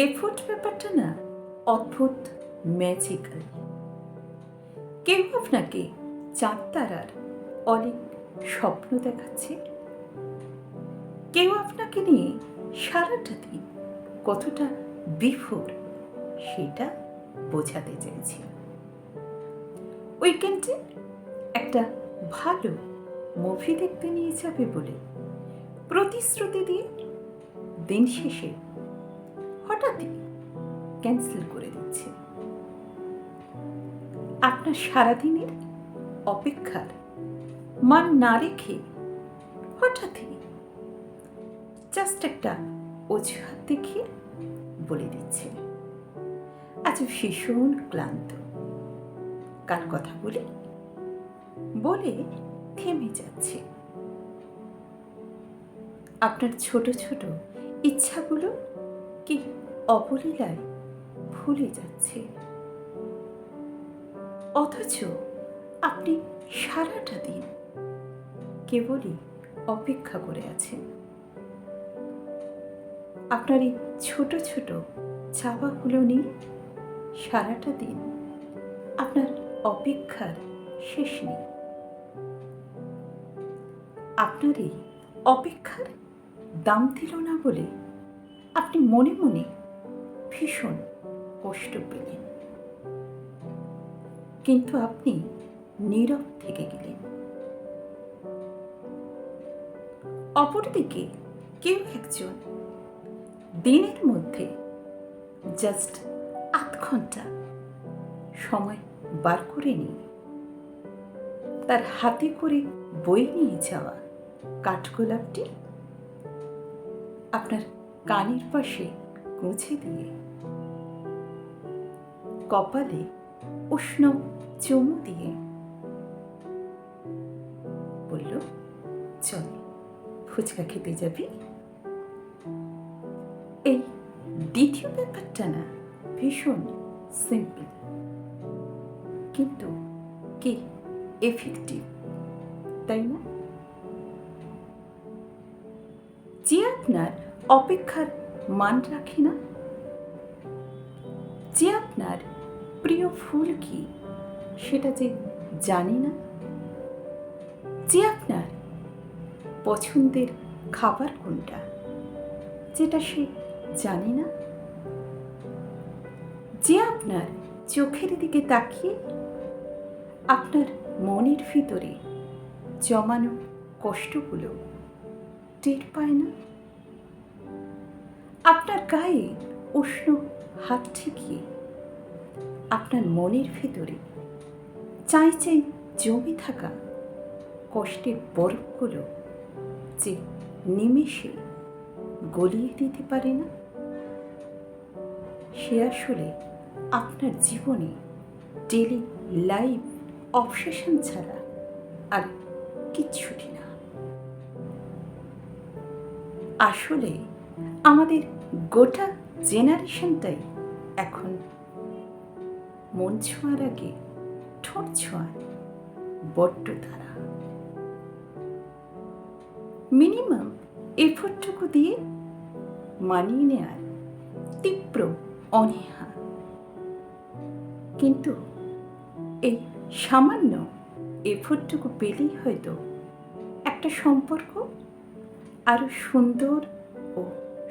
Effort ব্যাপারটা না অদ্ভুত ম্যাজিক্যাল। কেউ আপনাকে চাঁদ তারার অনেক স্বপ্ন দেখাচ্ছে, কেউ আপনাকে নিয়ে সারাটা দিন কতটা বিফোর সেটা বোঝাতে চাইছে। উইকেন্ডে একটা ভালো মুভি দেখতে নিয়ে যাবে বলে প্রতিশ্রুতি দিয়ে দিন শেষে হঠাৎই ক্যান্সেল করে দিচ্ছে। আপনার সারাদিনের অপেক্ষার মান না রেখে হঠাৎই জাস্ট একটা অজুহাত দেখিয়ে বলে দিচ্ছে আজ ভীষণ ক্লান্ত, কার কথা বলে থেমে যাচ্ছে। আপনার ছোট ছোট ইচ্ছাগুলো কি অবলীলায় ভুলে যাচ্ছে, অথচ আপনি সারাটা দিন কেবলই অপেক্ষা করে আছেন। আপনার এই ছোট ছোট চাওয়াগুলো নিয়ে সারাটা দিন আপনার অপেক্ষার শেষ নেই। আপনার এই অপেক্ষার দাম দিল না বলে আপনি মনে মনে ভীষণ কষ্ট পেলেন, কিন্তু আপনি নীরব থেকে গেলেন। অপরদিকে কেউ একজন দিনের মধ্যে জাস্ট ৮ ঘন্টা সময় বার করে নিয়ে তার হাতে করে বই নিয়ে যাওয়া কাঠগোলাপটি আপনার কানের পাশে গুঁজে দিয়ে কপালে উষ্ণ চুমু দিয়ে বলল, চল ফুচকা খেতে যাবি। এই দ্বিতীয় ব্যাপারটা না ভীষণ সিম্পল, কিন্তু কি এফেক্টিভ, তাই না? যে আপনার অপেক্ষার মান রাখে না, যে আপনার প্রিয় ফুল কি সেটা যে জানে না, যে আপনার পছন্দের খাবার কোনটা যেটা সে জানে না, যে আপনার চোখের দিকে তাকিয়ে আপনার মনের ভিতরে জমানো কষ্টগুলো টের পায় না, আপনার গায়ে উষ্ণ হাত ঠেকিয়ে আপনার মনের ভিতরে চাই চাই জমে থাকা কষ্টের বরফগুলো যে নিমেষে গলিয়ে দিতে পারে না, সে আসলে আপনার জীবনে ডেলি লাইফ অবসেশন ছাড়া আর কিচ্ছুটি না। আসলে আমাদের গোটা জেনারেশনটাই এখন মন ছোঁয়ার আগে ঠোঁট ছোঁয়ার বড্ড তারা। মিনিমাম এফোর্টটুকু দিয়ে মানিয়ে নেয়ার তীব্র অনীহা, কিন্তু এই সামান্য এফোর্টটুকু পেলেই হয়তো একটা সম্পর্ক আরো সুন্দর ও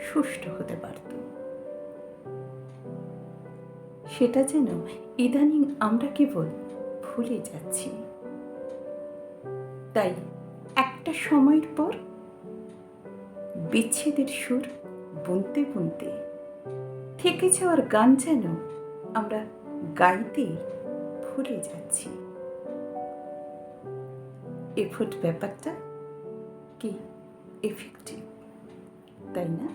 সুষ্ঠু হতে পারত। সেটা যেন ইদানিং আমরা কেবল ভুলে যাচ্ছি। তাই একটা সময়ের পর বিচ্ছেদের সুর বুনতে বুনতে থেকে যাওয়ার গান যেন আমরা গাইতে ভুলে যাচ্ছি। এফোর্ট ব্যাপারটা কি এফেক্টিভ, তাই না?